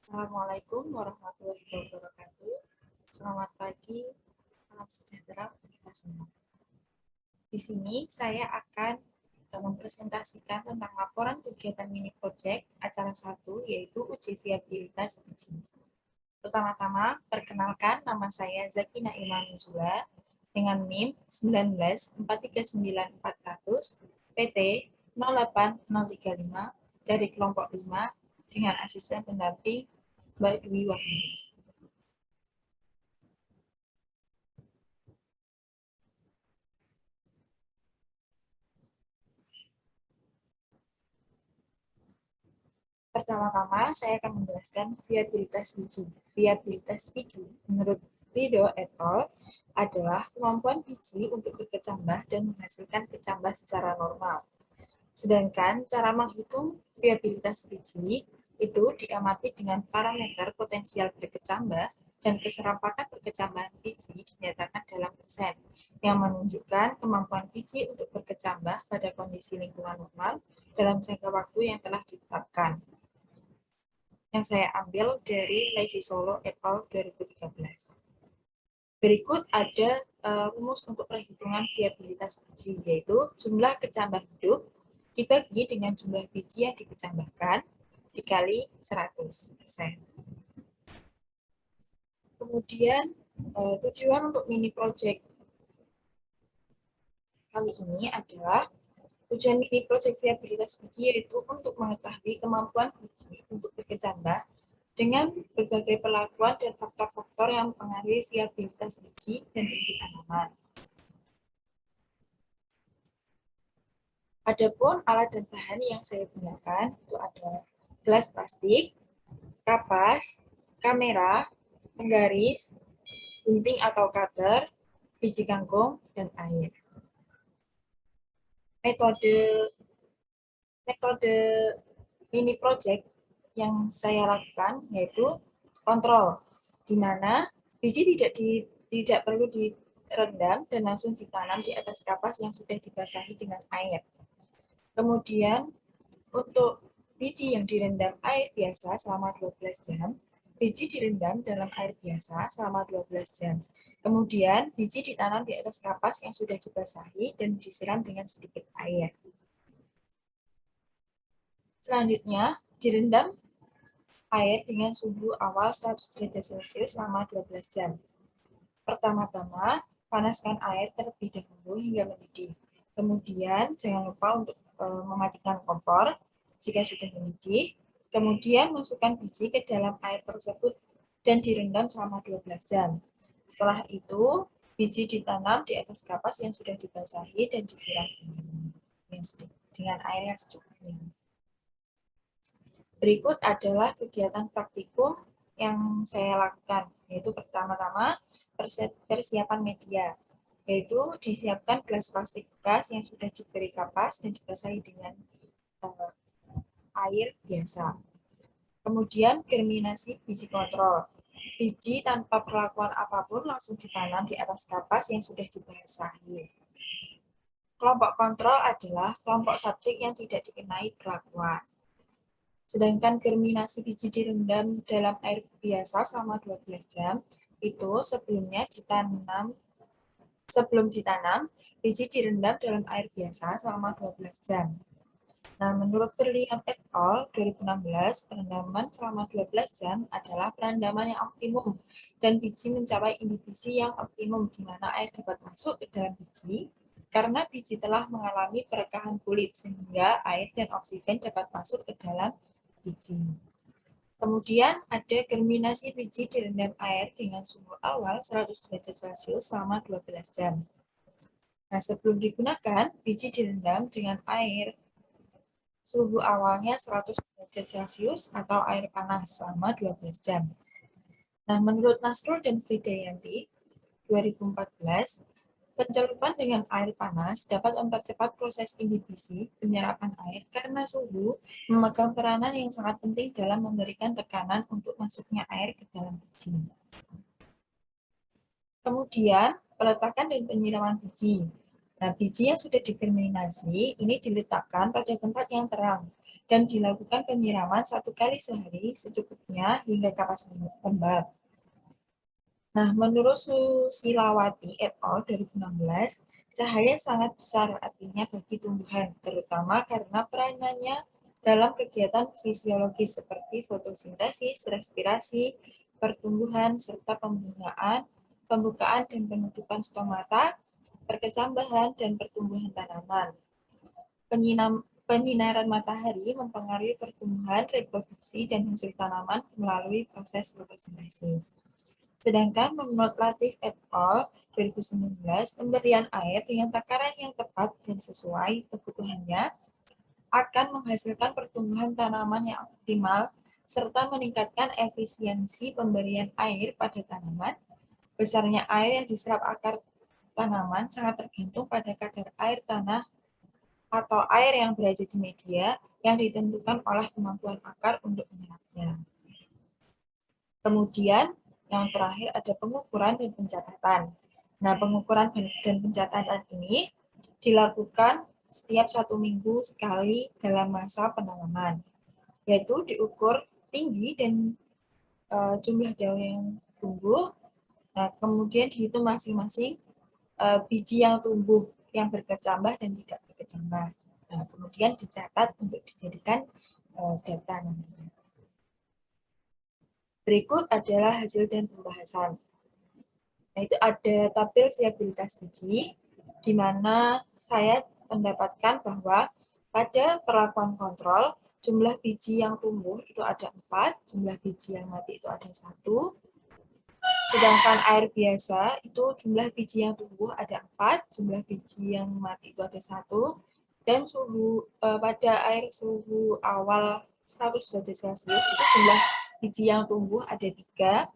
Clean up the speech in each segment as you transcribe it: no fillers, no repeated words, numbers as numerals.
Assalamualaikum warahmatullahi wabarakatuh. Selamat pagi, salam sejahtera untuk kita semua. Di sini saya akan mempresentasikan tentang laporan kegiatan mini project acara 1, yaitu uji viabilitas izin. Pertama-tama, perkenalkan nama saya Zakina Ilman Nuzula dengan NIM 1943900 PT 08035 dari kelompok 5 dengan asisten pendamping Mbak Dwi Wahyudi. Pertama-tama, saya akan menjelaskan viabilitas biji. Viabilitas biji, menurut Rido et al., adalah kemampuan biji untuk berkecambah dan menghasilkan kecambah secara normal. Sedangkan cara menghitung viabilitas biji itu diamati dengan parameter potensial berkecambah dan keserapakan berkecambahan biji dinyatakan dalam persen, yang menunjukkan kemampuan biji untuk berkecambah pada kondisi lingkungan normal dalam jangka waktu yang telah ditetapkan, yang saya ambil dari Lacy Solo et al. 2013. Berikut ada rumus untuk perhitungan viabilitas biji, yaitu jumlah kecambah hidup dibagi dengan jumlah biji yang dikecambahkan dikali 100%. Kemudian tujuan untuk mini project kali ini adalah tujuan mini project viabilitas biji yaitu untuk mengetahui kemampuan biji untuk berkecambah dengan berbagai perlakuan dan faktor-faktor yang mempengaruhi viabilitas biji dan tinggi tanaman. Adapun alat dan bahan yang saya gunakan itu ada gelas plastik, kapas, kamera, penggaris, gunting atau cutter, biji kangkung, dan air. Metode metode mini project yang saya lakukan yaitu kontrol, di mana biji tidak perlu direndam dan langsung ditanam di atas kapas yang sudah dibasahi dengan air. Kemudian untuk biji yang direndam air biasa selama 12 jam, biji direndam dalam air biasa selama 12 jam. Kemudian biji ditanam di atas kapas yang sudah dibasahi dan disiram dengan sedikit air. Selanjutnya, direndam air dengan suhu awal 100 derajat Celcius selama 12 jam. Pertama-tama, panaskan air terlebih dahulu hingga mendidih. Kemudian, jangan lupa untuk mematikan kompor jika sudah mendidih. Kemudian, masukkan biji ke dalam air tersebut dan direndam selama 12 jam. Setelah itu, biji ditanam di atas kapas yang sudah dibasahi dan disiram dengan air yang secukupnya. Berikut adalah kegiatan praktikum yang saya lakukan, yaitu pertama-tama persiapan media, yaitu disiapkan gelas plastik bekas yang sudah diberi kapas dan dibasahi dengan air biasa. Kemudian germinasi biji kontrol. Biji tanpa perlakuan apapun langsung ditanam di atas kapas yang sudah dibasahi. Kelompok kontrol adalah kelompok subjek yang tidak dikenai perlakuan. Sedangkan germinasi biji direndam dalam air biasa selama 12 jam, itu sebelum ditanam, biji direndam dalam air biasa selama 12 jam. Nah, menurut Berlian et al. 2016, perendaman selama 12 jam adalah perendaman yang optimum dan biji mencapai inhibisi yang optimum di mana air dapat masuk ke dalam biji karena biji telah mengalami perekahan kulit sehingga air dan oksigen dapat masuk ke dalam biji. Kemudian ada germinasi biji direndam air dengan suhu awal 100 derajat Celcius selama 12 jam. Nah, sebelum digunakan, biji direndam dengan air suhu awalnya 100 derajat Celcius atau air panas selama 12 jam. Nah, menurut Nasrul dan Fridayanti 2014, pencelupan dengan air panas dapat mempercepat proses inhibisi penyerapan air karena suhu memegang peranan yang sangat penting dalam memberikan tekanan untuk masuknya air ke dalam biji. Kemudian, peletakan dan penyiraman biji. Nah, biji yang sudah digerminasi ini diletakkan pada tempat yang terang dan dilakukan penyiraman 1 kali sehari secukupnya hingga kapas lembab. Nah, menurut Susilawati et al. 2016, cahaya sangat besar artinya bagi tumbuhan, terutama karena peranannya dalam kegiatan fisiologis seperti fotosintesis, respirasi, pertumbuhan, serta pembukaan dan penutupan stomata, perkecambahan, dan pertumbuhan tanaman. Penyinaran matahari mempengaruhi pertumbuhan, reproduksi, dan hasil tanaman melalui proses fotosintesis. Sedangkan menurut Latif et al. 2019, pemberian air dengan takaran yang tepat dan sesuai kebutuhannya akan menghasilkan pertumbuhan tanaman yang optimal serta meningkatkan efisiensi pemberian air pada tanaman. Besarnya air yang diserap akar tanaman sangat tergantung pada kadar air tanah atau air yang berada di media yang ditentukan oleh kemampuan akar untuk menyerapnya. Kemudian, yang terakhir ada pengukuran dan pencatatan. Nah, pengukuran dan pencatatan ini dilakukan setiap 1 minggu sekali dalam masa penanaman, yaitu diukur tinggi dan jumlah daun yang tumbuh. Nah, kemudian dihitung masing-masing biji yang tumbuh yang berkecambah dan tidak berkecambah. Nah, kemudian dicatat untuk dijadikan data namanya. Berikut adalah hasil dan pembahasan. Nah, itu ada tabel viabilitas biji, di mana saya mendapatkan bahwa pada perlakuan kontrol, jumlah biji yang tumbuh itu ada 4, jumlah biji yang mati itu ada 1, sedangkan air biasa itu jumlah biji yang tumbuh ada 4, jumlah biji yang mati itu ada 1, dan pada air suhu awal 100 derajat Celcius itu jumlah biji yang tumbuh ada 3,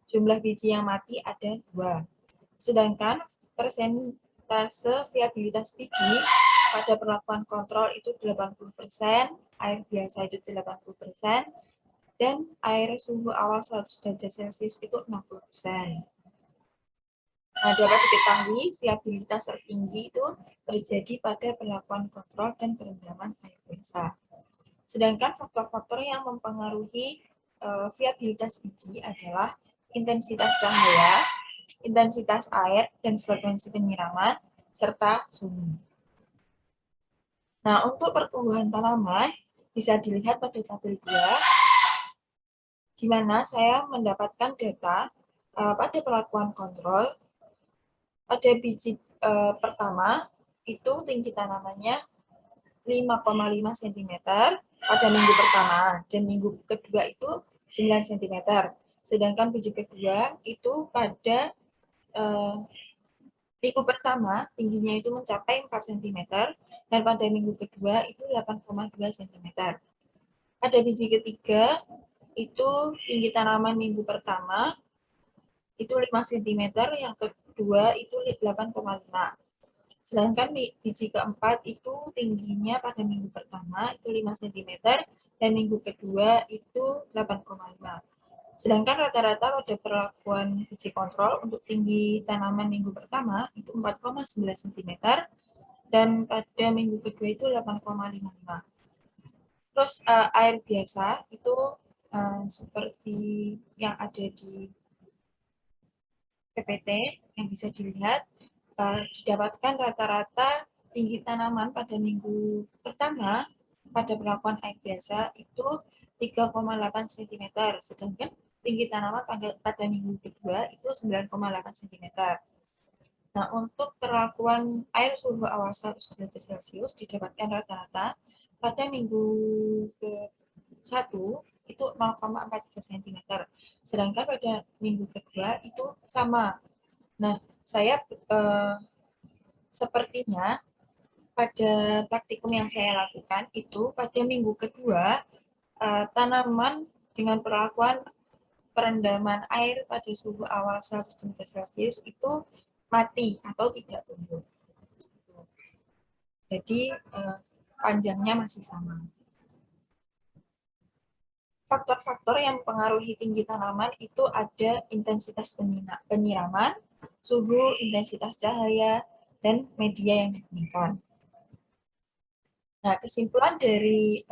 jumlah biji yang mati ada 2. Sedangkan persentase viabilitas biji pada perlakuan kontrol itu 80%, air biasa itu 80%, dan air suhu awal 100 derajat Celcius itu 60%. Nah, dapat diketahui viabilitas tertinggi itu terjadi pada perlakuan kontrol dan perendaman air biasa. Sedangkan faktor-faktor yang mempengaruhi viabilitas biji adalah intensitas cahaya, intensitas air, dan frekuensi penyiraman, serta suhu. Nah, untuk pertumbuhan tanaman, bisa dilihat pada tabel 2, di mana saya mendapatkan data pada perlakuan kontrol, pada biji pertama, itu tinggi tanamannya 5,5 cm pada minggu pertama, dan minggu kedua itu 9 cm. Sedangkan biji kedua itu pada minggu pertama tingginya itu mencapai 4 cm, dan pada minggu kedua itu 8,2 cm. Pada biji ketiga, itu tinggi tanaman minggu pertama itu 5 cm, yang kedua itu 8,5. Sedangkan biji keempat itu tingginya pada minggu pertama itu 5 cm, dan minggu kedua itu 8,5. Sedangkan rata-rata pada perlakuan biji kontrol untuk tinggi tanaman minggu pertama itu 4,9 cm, dan pada minggu kedua itu 8,55. Terus air biasa itu seperti yang ada di PPT yang bisa dilihat, didapatkan rata-rata tinggi tanaman pada minggu pertama pada perlakuan air biasa itu 3,8 cm, sedangkan tinggi tanaman pada minggu kedua itu 9,8 cm. Nah, untuk perlakuan air suhu awal 100 derajat Celcius didapatkan rata-rata pada minggu ke-1 itu 0,43 cm, sedangkan pada minggu kedua itu sama. Nah, saya sepertinya pada praktikum yang saya lakukan itu pada minggu kedua tanaman dengan perlakuan perendaman air pada suhu awal 100 derajat Celcius itu mati atau tidak tumbuh. Jadi panjangnya masih sama. Faktor-faktor yang mempengaruhi tinggi tanaman itu ada intensitas penyiraman, suhu, intensitas cahaya, dan media yang digunakan. Nah, kesimpulan dari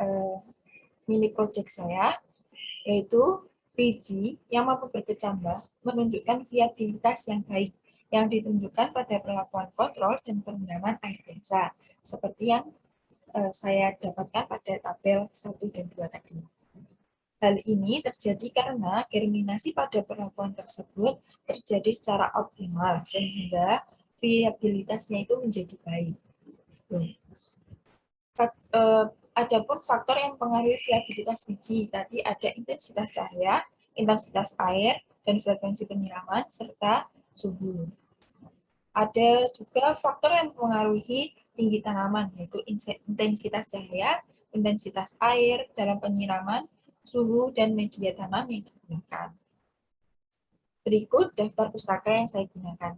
mini project saya yaitu PG yang mampu berkecambah menunjukkan viabilitas yang baik yang ditunjukkan pada perlakuan kontrol dan perendaman air biasa, seperti yang saya dapatkan pada tabel 1 dan 2 tadi. Hal ini terjadi karena germinasi pada perlakuan tersebut terjadi secara optimal, sehingga viabilitasnya itu menjadi baik. Adapun faktor yang mempengaruhi viabilitas biji, tadi ada intensitas cahaya, intensitas air, dan frekuensi penyiraman, serta suhu. Ada juga faktor yang mempengaruhi tinggi tanaman, yaitu intensitas cahaya, intensitas air dalam penyiraman, suhu, dan media tanam yang digunakan. Berikut daftar pustaka yang saya gunakan.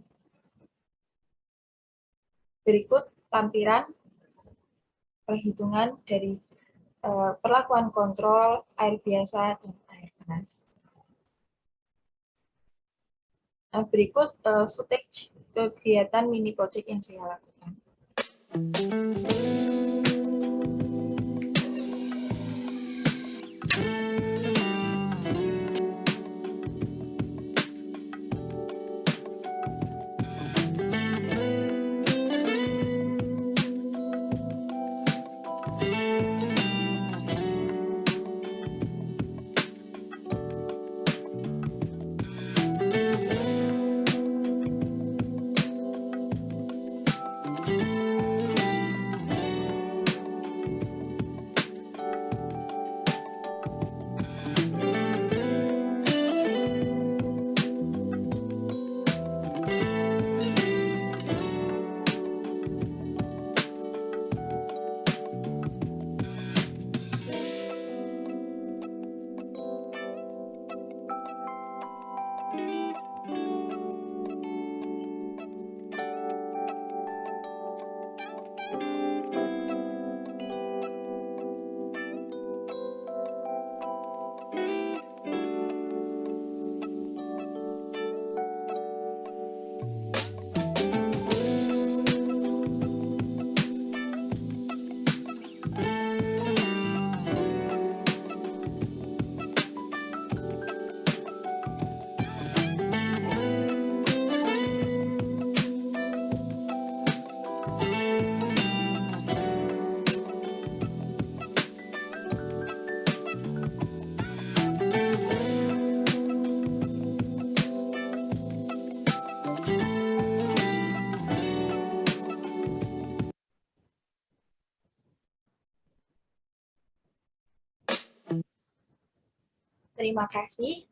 Berikut lampiran perhitungan dari perlakuan kontrol air biasa dan air panas. Berikut footage kegiatan mini project yang saya lakukan. Terima kasih.